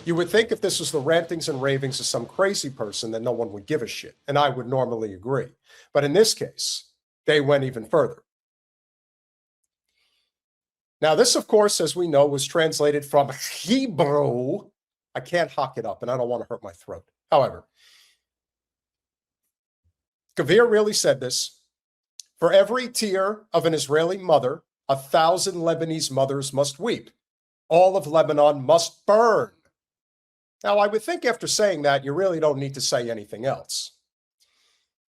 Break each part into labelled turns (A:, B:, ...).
A: You would think if this was the rantings and ravings of some crazy person, then no one would give a shit, and I would normally agree. But in this case, they went even further. Now, this, of course, as we know, was translated from Hebrew. I can't hock it up, and I don't want to hurt my throat. However, Gavir really said this. For every tear of an Israeli mother, 1,000 Lebanese mothers must weep. All of Lebanon must burn. Now, I would think after saying that, you really don't need to say anything else.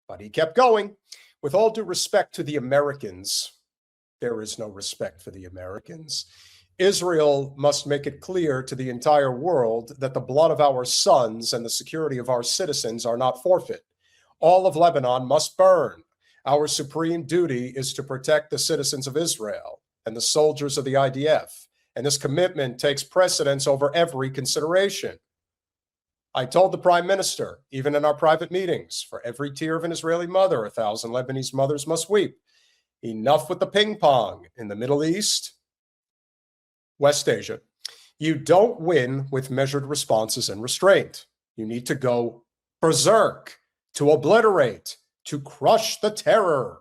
A: But he kept going. With all due respect to the Americans, there is no respect for the Americans. Israel must make it clear to the entire world that the blood of our sons and the security of our citizens are not forfeit. All of Lebanon must burn. Our supreme duty is to protect the citizens of Israel and the soldiers of the IDF, and this commitment takes precedence over every consideration. I told the Prime Minister, even in our private meetings, for every tear of an Israeli mother, 1,000 Lebanese mothers must weep. Enough with the ping pong in the Middle East, West Asia. You don't win with measured responses and restraint. You need to go berserk, to obliterate, to crush the terror.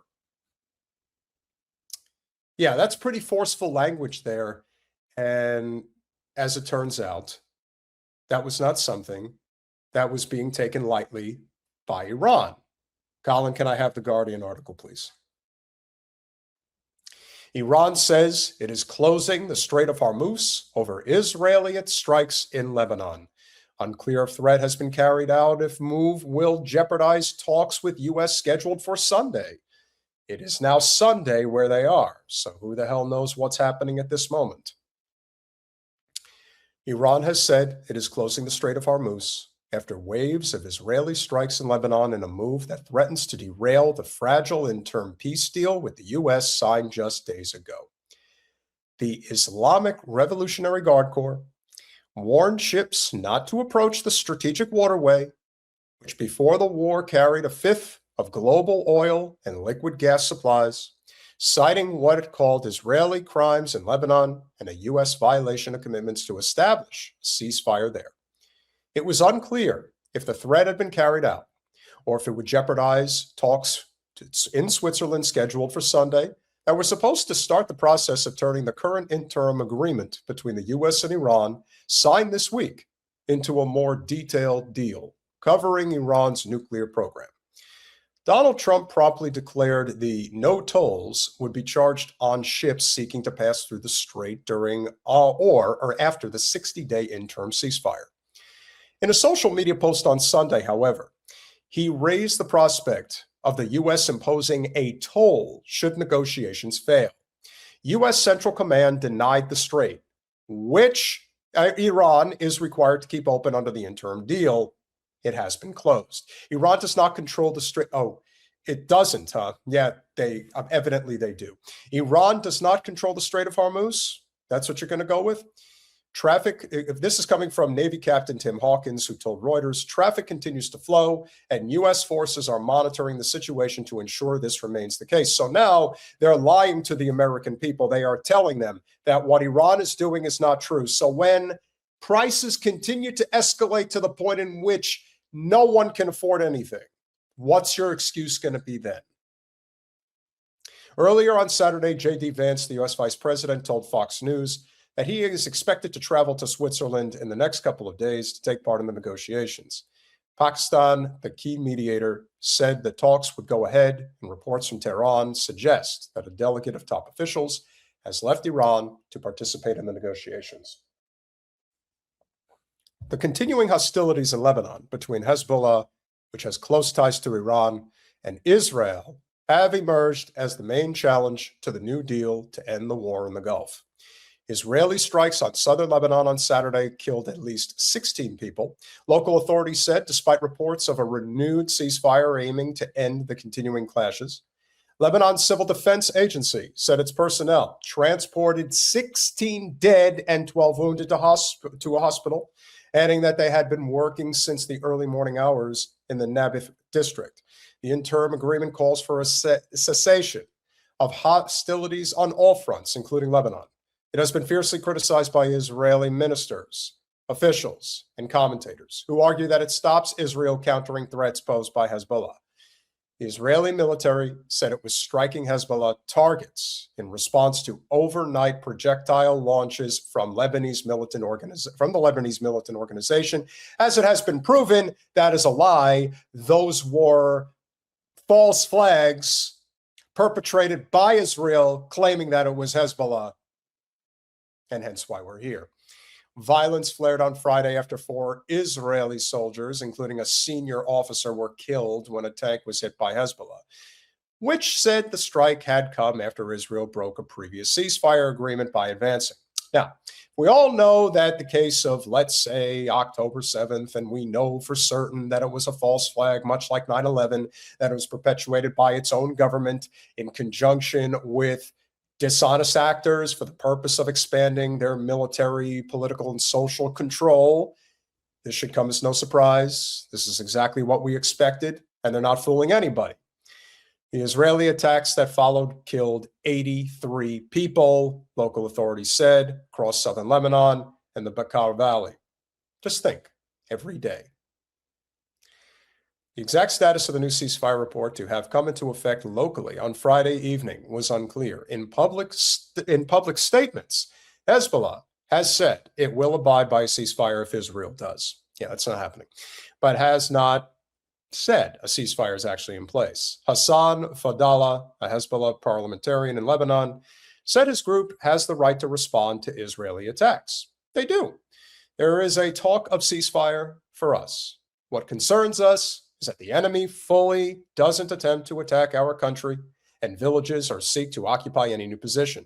A: Yeah, that's pretty forceful language there. And as it turns out, that was not something that was being taken lightly by Iran. Colin, can I have the Guardian article, please? Iran says it is closing the Strait of Hormuz over Israeli strikes in Lebanon. Unclear if threat has been carried out, if move will jeopardize talks with U.S. scheduled for Sunday. It is now Sunday where they are, so who the hell knows what's happening at this moment. Iran has said it is closing the Strait of Hormuz after waves of Israeli strikes in Lebanon in a move that threatens to derail the fragile interim peace deal with the U.S. signed just days ago. The Islamic Revolutionary Guard Corps warned ships not to approach the strategic waterway, which before the war carried a fifth of global oil and liquid gas supplies, citing what it called Israeli crimes in Lebanon and a U.S. violation of commitments to establish a ceasefire there. It was unclear if the threat had been carried out or if it would jeopardize talks in Switzerland scheduled for Sunday that were supposed to start the process of turning the current interim agreement between the U.S. and Iran, signed this week, into a more detailed deal covering Iran's nuclear program. Donald Trump promptly declared the no tolls would be charged on ships seeking to pass through the strait during or after the 60-day interim ceasefire. In a social media post on Sunday, however, he raised the prospect of the U.S. imposing a toll should negotiations fail. U.S. Central Command denied the strait, which Iran is required to keep open under the interim deal. It has been closed. Iran does not control the strait. Oh, it doesn't, huh? Yeah, evidently they do. Iran does not control the Strait of Hormuz. That's what you're going to go with? Traffic, if this is coming from Navy Captain Tim Hawkins, who told Reuters, traffic continues to flow and U.S. forces are monitoring the situation to ensure this remains the case. So now they're lying to the American people. They are telling them that what Iran is doing is not true. So when prices continue to escalate to the point in which no one can afford anything, what's your excuse going to be then? Earlier on Saturday, J.D. Vance, the U.S. Vice President, told Fox News that he is expected to travel to Switzerland in the next couple of days to take part in the negotiations. Pakistan, the key mediator, said that talks would go ahead, and reports from Tehran suggest that a delegate of top officials has left Iran to participate in the negotiations. The continuing hostilities in Lebanon between Hezbollah, which has close ties to Iran, and Israel have emerged as the main challenge to the New Deal to end the war in the Gulf. Israeli strikes on southern Lebanon on Saturday killed at least 16 people. Local authorities said, despite reports of a renewed ceasefire aiming to end the continuing clashes. Lebanon's Civil Defense Agency said its personnel transported 16 dead and 12 wounded to a hospital, adding that they had been working since the early morning hours in the Nablus district. The interim agreement calls for a cessation of hostilities on all fronts, including Lebanon. It has been fiercely criticized by Israeli ministers. officials and commentators who argue that it stops Israel countering threats posed by Hezbollah. The Israeli military said it was striking Hezbollah targets in response to overnight projectile launches from the Lebanese militant organization. As it has been proven, that is a lie. Those were false flags perpetrated by Israel, claiming that it was Hezbollah, and hence why we're here. Violence flared on Friday after 4 Israeli soldiers, including a senior officer, were killed when a tank was hit by Hezbollah, which said the strike had come after Israel broke a previous ceasefire agreement by advancing. Now, we all know that the case of, let's say, October 7th, and we know for certain that it was a false flag, much like 9/11, that it was perpetuated by its own government in conjunction with dishonest actors for the purpose of expanding their military, political, and social control. This should come as no surprise. This is exactly what we expected, and they're not fooling anybody. The Israeli attacks that followed killed 83 people, local authorities said, across southern Lebanon and the Bekaa Valley. Just think, every day. The exact status of the new ceasefire report to have come into effect locally on Friday evening was unclear. In public statements, Hezbollah has said it will abide by a ceasefire if Israel does. Yeah, that's not happening. But has not said a ceasefire is actually in place. Hassan Fadallah, a Hezbollah parliamentarian in Lebanon, said his group has the right to respond to Israeli attacks. They do. There is a talk of ceasefire for us. What concerns us is that the enemy fully doesn't attempt to attack our country and villages or seek to occupy any new position.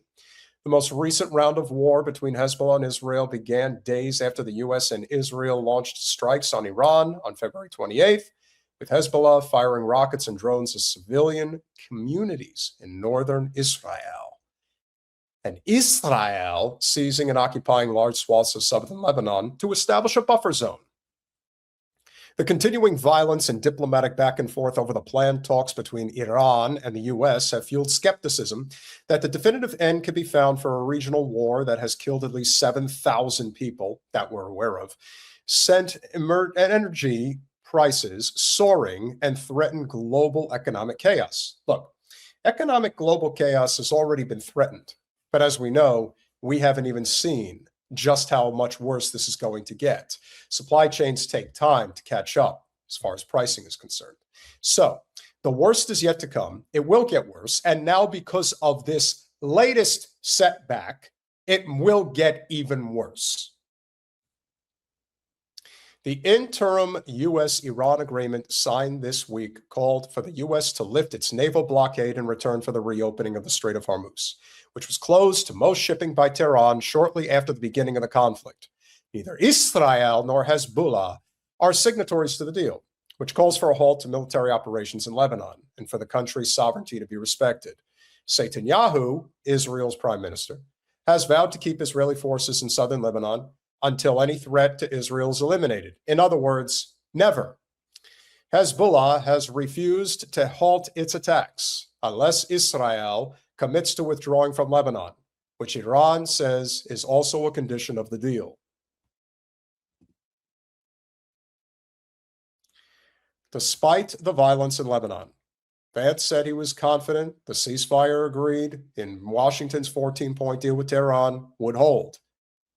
A: The most recent round of war between Hezbollah and Israel began days after the U.S. and Israel launched strikes on Iran on February 28th, with Hezbollah firing rockets and drones at civilian communities in northern Israel, and Israel seizing and occupying large swaths of southern Lebanon to establish a buffer zone. The continuing violence and diplomatic back and forth over the planned talks between Iran and the U.S. have fueled skepticism that the definitive end could be found for a regional war that has killed at least 7,000 people that we're aware of, sent energy prices soaring, and threatened global economic chaos. Look, economic global chaos has already been threatened, but as we know, we haven't even seen just how much worse this is going to get. Supply chains take time to catch up as far as pricing is concerned. So the worst is yet to come. It will get worse. And now, because of this latest setback, it will get even worse. The interim U.S.-Iran agreement signed this week called for the U.S. to lift its naval blockade in return for the reopening of the Strait of Hormuz, which was closed to most shipping by Tehran shortly after the beginning of the conflict. Neither Israel nor Hezbollah are signatories to the deal, which calls for a halt to military operations in Lebanon and for the country's sovereignty to be respected. Netanyahu, Israel's prime minister, has vowed to keep Israeli forces in southern Lebanon until any threat to Israel is eliminated. In other words, never. Hezbollah has refused to halt its attacks unless Israel commits to withdrawing from Lebanon, which Iran says is also a condition of the deal. Despite the violence in Lebanon, Vance said he was confident the ceasefire agreed in Washington's 14-point deal with Tehran would hold.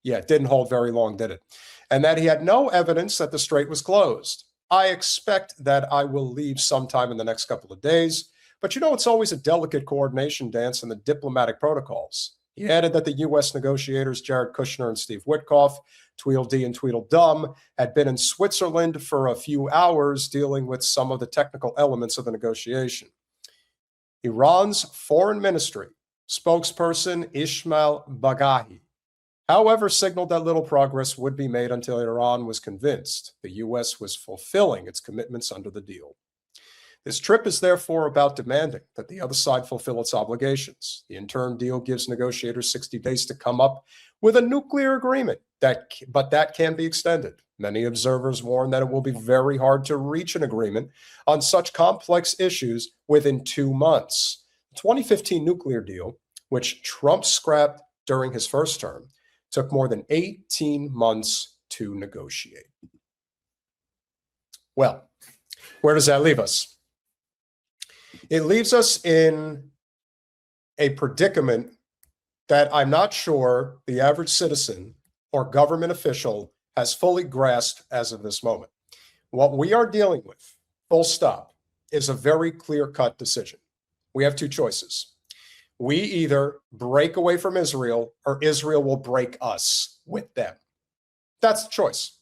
A: Yeah, it didn't hold very long, did it? And that he had no evidence that the strait was closed. I expect that I will leave sometime in the next couple of days, but you know, it's always a delicate coordination dance in the diplomatic protocols. He added that the U.S. negotiators Jared Kushner and Steve Witkoff, Tweedledee and Tweedledum, had been in Switzerland for a few hours dealing with some of the technical elements of the negotiation. Iran's foreign ministry spokesperson Ismail Baghaei, however, signaled that little progress would be made until Iran was convinced the U.S. was fulfilling its commitments under the deal. This trip is therefore about demanding that the other side fulfill its obligations. The interim deal gives negotiators 60 days to come up with a nuclear agreement, but that can be extended. Many observers warn that it will be very hard to reach an agreement on such complex issues within 2 months. The 2015 nuclear deal, which Trump scrapped during his first term, took more than 18 months to negotiate. Well, where does that leave us? It leaves us in a predicament that I'm not sure the average citizen or government official has fully grasped as of this moment. What we are dealing with, full stop, is a very clear-cut decision. We have two choices. We either break away from Israel or Israel will break us with them. That's the choice.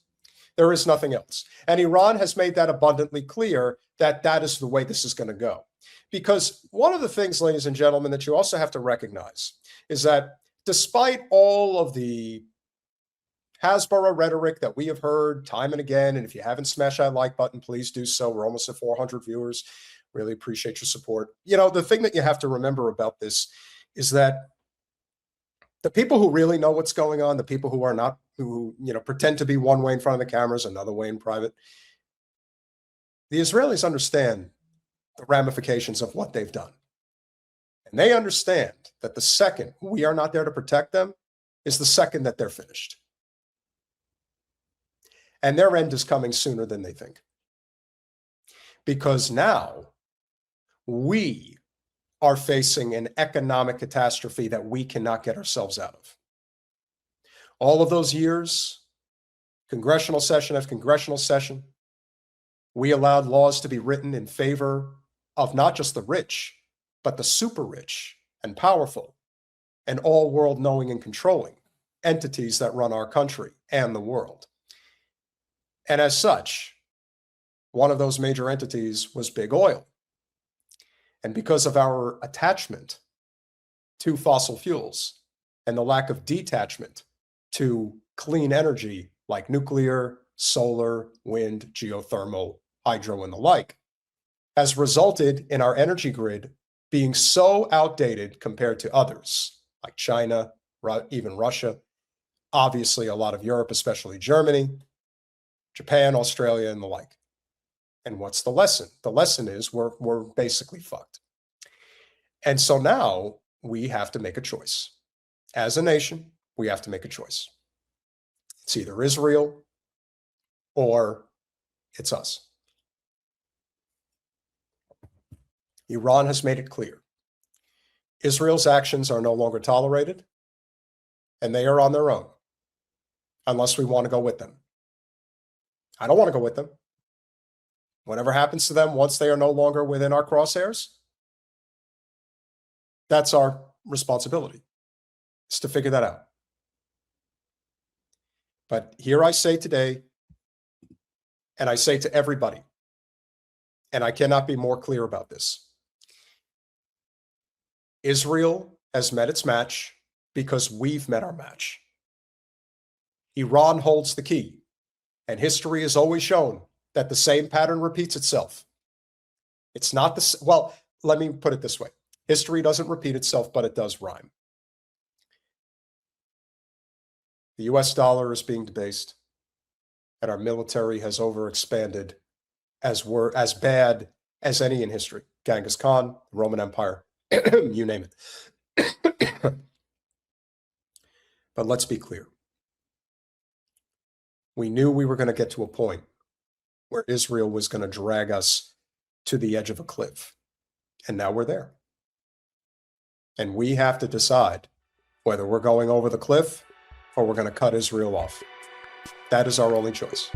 A: There is nothing else. And Iran has made that abundantly clear that that is the way this is going to go. Because one of the things, ladies and gentlemen, that you also have to recognize is that despite all of the Hasbara rhetoric that we have heard time and again, and if you haven't smashed that like button, please do so. We're almost at 400 viewers. Really appreciate your support. You know, the thing that you have to remember about this is that the people who really know what's going on, the people who are not, who, you know, pretend to be one way in front of the cameras, another way in private, the Israelis understand the ramifications of what they've done. And they understand that the second we are not there to protect them is the second that they're finished. And their end is coming sooner than they think. Because now we are facing an economic catastrophe that we cannot get ourselves out of. All of those years, congressional session after congressional session, we allowed laws to be written in favor of not just the rich, but the super rich and powerful and all world knowing and controlling entities that run our country and the world. And as such, one of those major entities was big oil. And because of our attachment to fossil fuels and the lack of detachment to clean energy like nuclear, solar, wind, geothermal, hydro, and the like, has resulted in our energy grid being so outdated compared to others, like China, even Russia, obviously a lot of Europe, especially Germany, Japan, Australia, and the like. And what's the lesson? The lesson is we're basically fucked. And so now we have to make a choice. As a nation, we have to make a choice. It's either Israel or it's us. Iran has made it clear. Israel's actions are no longer tolerated, and they are on their own, unless we want to go with them. I don't want to go with them. Whatever happens to them once they are no longer within our crosshairs, that's our responsibility, is to figure that out. But here I say today, and I say to everybody, and I cannot be more clear about this, Israel has met its match because we've met our match. Iran holds the key, and history has always shown that the same pattern repeats itself. It's not the, well, let me put it this way. History doesn't repeat itself, but it does rhyme. The US dollar is being debased, and our military has overexpanded as bad as any in history. Genghis Khan, the Roman Empire, you name it. But let's be clear. We knew we were going to get to a point where Israel was going to drag us to the edge of a cliff. And now we're there. And we have to decide whether we're going over the cliff or we're going to cut Israel off. That is our only choice.